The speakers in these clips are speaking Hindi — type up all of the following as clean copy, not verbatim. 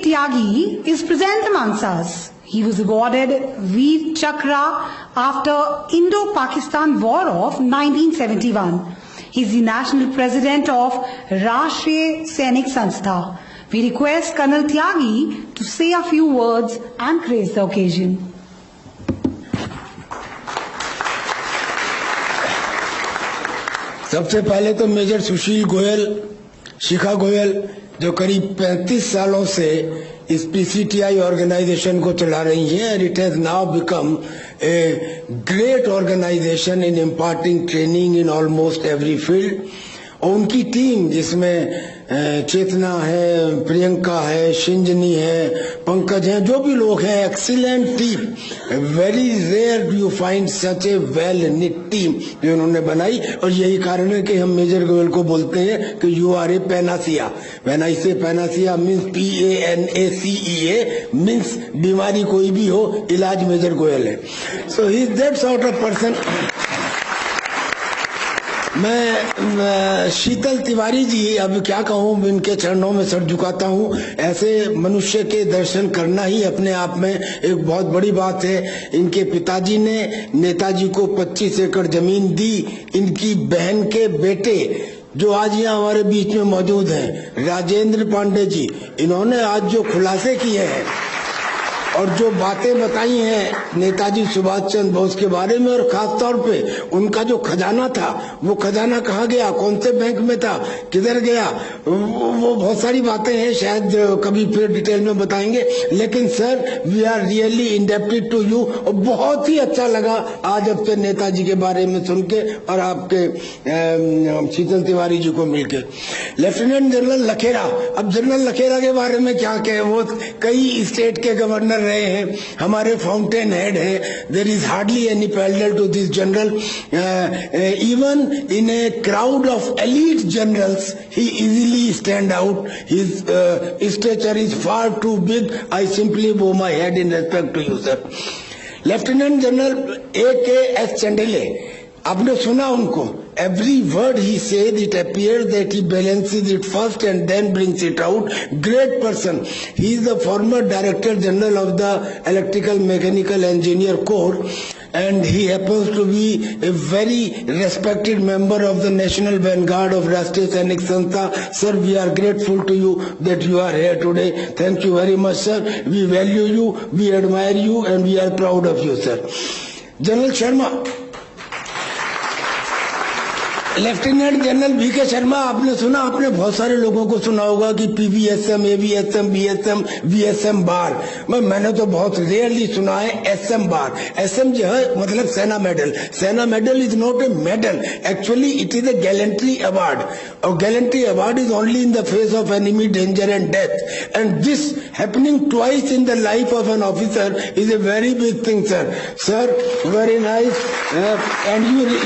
Tyagi is present amongst us. He was awarded Veer Chakra after Indo-Pakistan War of 1971. He is the national president of Rashtriya Sainik Sanstha. We request Colonel Tyagi to say a few words and grace the occasion. सबसे पहले तो मेजर सुशील गोयल, शिखा गोयल, जो करीब 35 सालों से इस पीसीटीआई ऑर्गेनाइजेशन को चला रही हैं, and it has now become a great organization in imparting training in almost every field. और उनकी टीम जिसमें चेतना है, प्रियंका है, शिंजनी है, पंकज है, जो भी लोग हैं, excellent team. Very rare you find such a well knit team जो उन्होंने बनाई. और यही कारण है कि हम मेजर गोयल को बोलते हैं कि you are a panacea. When I say panacea means PANACEA means बीमारी कोई भी हो, इलाज मेजर गोयल है. So he is that sort of person. मैं शीतल तिवारी जी, अब क्या कहूँ, इनके चरणों में सर झुकाता हूँ. ऐसे मनुष्य के दर्शन करना ही अपने आप में एक बहुत बड़ी बात है. इनके पिताजी ने नेताजी को 25 एकड़ जमीन दी. इनकी बहन के बेटे जो आज यहाँ हमारे बीच में मौजूद हैं, राजेंद्र पांडे जी, इन्होंने आज जो खुलासे किए हैं और जो बातें बताई हैं नेताजी सुभाष चंद्र बोस के बारे में, और खास तौर पे उनका जो खजाना था, वो खजाना कहाँ गया, कौन से बैंक में था, किधर गया, वो बहुत सारी बातें हैं, शायद कभी फिर डिटेल में बताएंगे. लेकिन sir, we are really indebted to you. और बहुत ही अच्छा लगा आज आपसे नेताजी के बारे में सुन के और आपके शीतल तिवारी जी को मिलकर. लेफ्टिनेंट जनरल लखेरा, अब जनरल लखेरा के बारे में क्या कहें, वो कई स्टेट के गवर्नर रहे हैं, हमारे फाउंटेन हेड है. There is hardly any parallel to this general. Even in a crowd of elite generals he easily stand out. His stature is far too big. I simply bow my head in respect to you sir. Lieutenant general AK Chandele, आपने सुना उनको. Every word he said, it appears that he balances it first and then brings it out. Great person. He is the former Director General of the Electrical Mechanical Engineer Corps, and he happens to be a very respected member of the National Vanguard of Rashtriya Sainik Sanstha. Sir, we are grateful to you that you are here today. Thank you very much, sir. We value you, we admire you, and we are proud of you, sir. General Sharma, lieutenant general VK Sharma, आपने सुना, आपने बहुत सारे लोगों को सुना होगा कि PBSM, ABSM, BSM, VSM बार. मैंने तो बहुत रेयरली सुना है SM बार. SM जो है मतलब Sena medal. Sena medal is not a medal, actually it is a gallantry award. और gallantry award is only in the face of enemy danger and death. And this happening twice in the life of an officer is a very big thing sir. Sir, very nice. And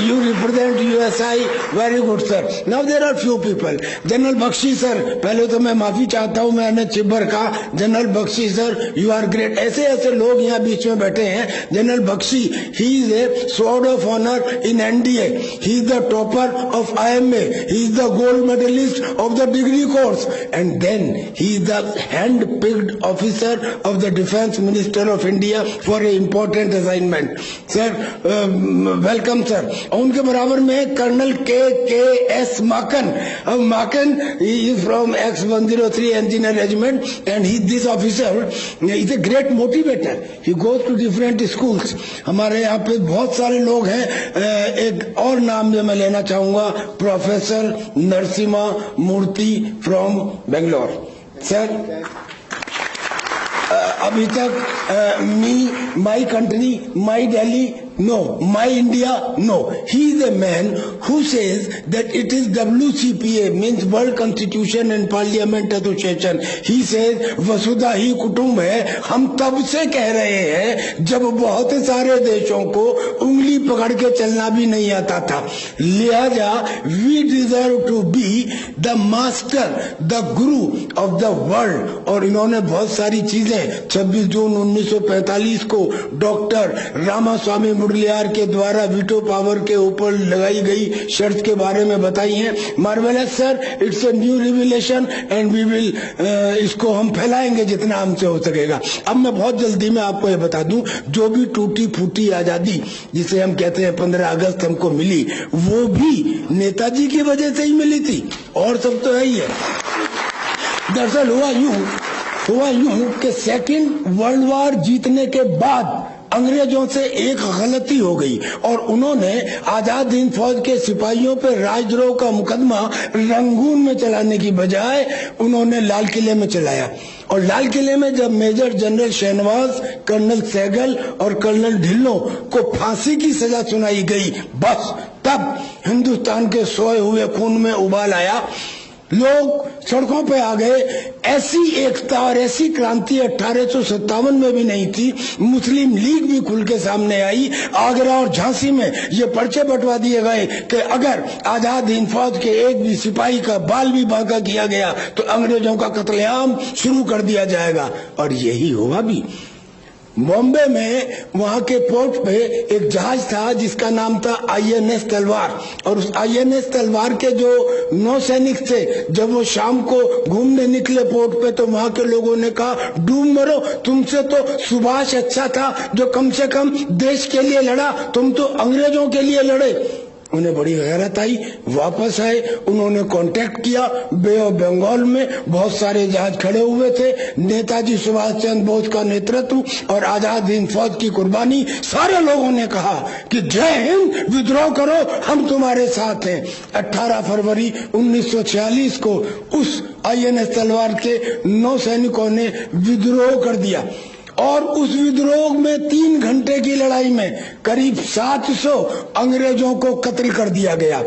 you represent USI. Very good sir. Now there are few people. General Bakshi sir, पहले तो मैं माफी चाहता हूं, मैंने चिब्बर का. General Bakshi sir, you are great. ऐसे ऐसे लोग यहाँ बीच में बैठे हैं. General Bakshi, he is a sword of honour in NDA. He is the topper of IMA. He is the gold medallist of the degree course. And then he is the hand picked officer of the defence minister of India for a important assignment. Sir, welcome sir. उनके बराबर में colonel KS Makan. Makan, he is from X-103 Engineer Regiment, and this officer is a great motivator. He goes to different schools. हमारे यहाँ पे बहुत सारे लोग हैं. एक और नाम जो मैं लेना चाहूँगा, professor Narasimha Murthy from Bangalore. Sir, अभी तक my country, my Delhi, no. My India, no. He is a man who says that it is WCPA, means World Constitution and Parliament Association. He says वसुधा ही कुटुंब है. हम तब से कह रहे हैं जब बहुत सारे देशों को उंगली पकड़ के चलना भी नहीं आता था. लिहाजा we deserve to be the master, the guru of the world. और इन्होंने बहुत सारी चीजें 26 जून 1945 को डॉक्टर रामास्वामी मुरलियार के द्वारा वीटो पावर के ऊपर लगाई गई शर्त के बारे में बताई है। Marvellous sir, it's a new revelation and we will इसको हम फैलाएंगे जितना हमसे हो सकेगा। अब मैं बहुत जल्दी में आपको ये बता दूं, जो भी टूटी फूटी आजादी जिसे हम कहते हैं 15 अगस्त हमको मिली, वो भी नेताजी की वजह से ही मिली थी, और सब तो है ही है। दरअसल हुआ यूं कि सेकेंड वर्ल्ड वॉर जीतने के बाद अंग्रेजों से एक गलती हो गई और उन्होंने आजाद हिंद फौज के सिपाहियों पर राजद्रोह का मुकदमा रंगून में चलाने की बजाय उन्होंने लाल किले में चलाया। और लाल किले में जब major general Shahnawaz, colonel Sehgal और कर्नल ढिल्लों को फांसी की सजा सुनाई गई, बस तब हिंदुस्तान के सोए हुए खून में उबाल आया। लोग सड़कों पे आ गए। ऐसी एकता और ऐसी क्रांति 1857 में भी नहीं थी। मुस्लिम लीग भी खुल के सामने आई। आगरा और झांसी में ये पर्चे बंटवा दिए गए कि अगर आजाद हिंद फौज के एक भी सिपाही का बाल भी बांका किया गया तो अंग्रेजों का कत्लेआम शुरू कर दिया जाएगा, और यही हुआ भी। बॉम्बे में वहां के पोर्ट पे एक जहाज था जिसका नाम था INS तलवार, और उस INS तलवार के जो 9 सैनिक थे, जब वो शाम को घूमने निकले पोर्ट पे तो वहां के लोगों ने कहा, डूब मरो, तुमसे तो सुभाष अच्छा था जो कम से कम देश के लिए लड़ा, तुम तो अंग्रेजों के लिए लड़े। उन्हें बड़ी गैरत आई, वापस आए, उन्होंने कांटेक्ट किया। बे ऑफ बंगाल में बहुत सारे जहाज खड़े हुए थे। नेताजी सुभाष चंद्र बोस का नेतृत्व और आजाद हिंद फौज की कुर्बानी, सारे लोगों ने कहा कि जय हिंद, विद्रोह करो, हम तुम्हारे साथ हैं। 18 फरवरी 1946 को उस INS तलवार के 9 सैनिकों ने विद्रोह कर दिया, और उस विद्रोह में 3 घंटे की लड़ाई में करीब 700 अंग्रेजों को कत्ल कर दिया गया।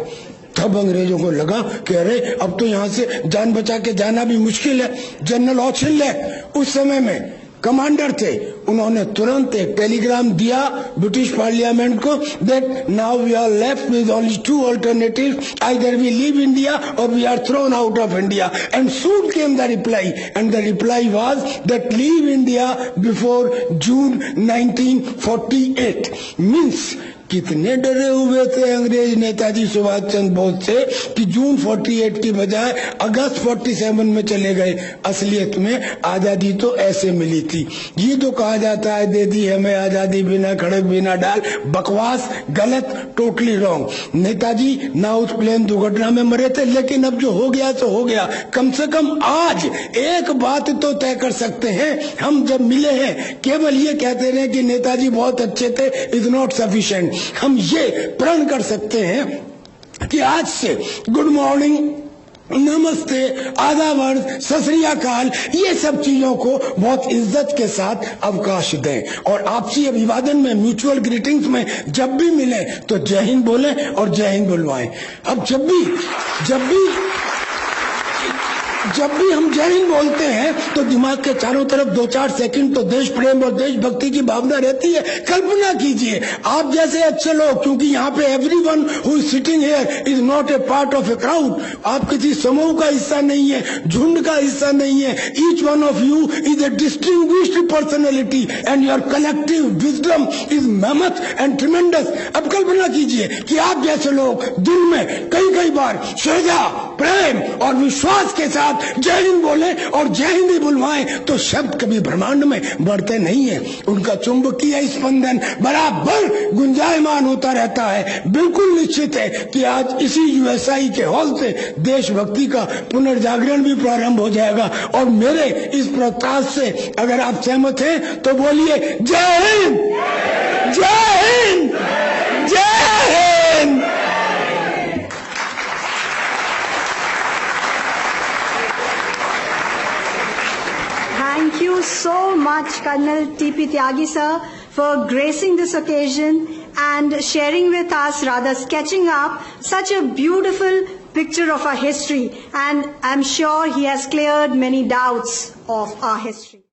तब अंग्रेजों को लगा कि अरे अब तो यहाँ से जान बचा के जाना भी मुश्किल है। जनरल ऑचिल्ले उस समय में कमांडर थे, उन्होंने तुरंत एक टेलीग्राम दिया ब्रिटिश पार्लियामेंट को, that now we are left with only 2 alternatives, either we leave India or we are thrown out of India. And soon came the reply, and the reply was that leave India before June 1948. Means कितने डरे हुए थे अंग्रेज नेताजी सुभाष चंद्र बोस से कि जून 48 की बजाय अगस्त 47 में चले गए। असलियत में आजादी तो ऐसे मिली थी। ये तो कहा जाता है दे दी हमें आजादी बिना खड़क बिना डाल, बकवास, गलत, टोटली रॉन्ग। नेताजी ना उस प्लेन दुर्घटना में मरे थे, लेकिन अब जो हो गया तो हो गया। कम से कम आज एक बात तो तय कर सकते हैं, हम जब मिले हैं केवल ये कहते रहे कि नेताजी बहुत अच्छे थे इज नॉट सफिशिएंट। हम ये प्रण कर सकते हैं कि आज से गुड मॉर्निंग, नमस्ते, आदाब, सत श्री अकाल, ये सब चीजों को बहुत इज्जत के साथ अवकाश दें, और आपसी अभिवादन में, म्यूचुअल ग्रीटिंग्स में जब भी मिले तो जय हिंद बोलें और जय हिंद बुलवाएं। अब जब भी हम जय हिंद बोलते हैं तो दिमाग के चारों तरफ 2-4 सेकंड तो देश प्रेम और देशभक्ति की भावना रहती है। कल्पना कीजिए आप जैसे अच्छे लोग, क्योंकि यहाँ पे everyone who is sitting here is not A part of a crowd, आप किसी समूह का हिस्सा नहीं है, झुंड का हिस्सा नहीं है। Each one of you is a distinguished personality and your collective wisdom is mammoth and tremendous. अब कल्पना कीजिए कि आप जैसे लोग दिन में कई बार श्रद्धा, प्रेम और विश्वास के साथ जय हिंद बोले और जय हिंद ही बुलवाएं तो शब्द कभी ब्रह्मांड में बढ़ते नहीं है। उनका चुंबकीय स्पंदन बराबर गुंजायमान होता रहता है। बिल्कुल निश्चित है कि आज इसी USI के हॉल से देशभक्ति का पुनर्जागरण भी प्रारंभ हो जाएगा। और मेरे इस प्रकाश से अगर आप सहमत हैं तो बोलिए जय हिंद, जय हिंद, जय Hind. Thank you so much, Colonel T.P. Tyagi sir, for gracing this occasion and sharing with us, rather sketching up such a beautiful picture of our history. And I'm sure he has cleared many doubts of our history.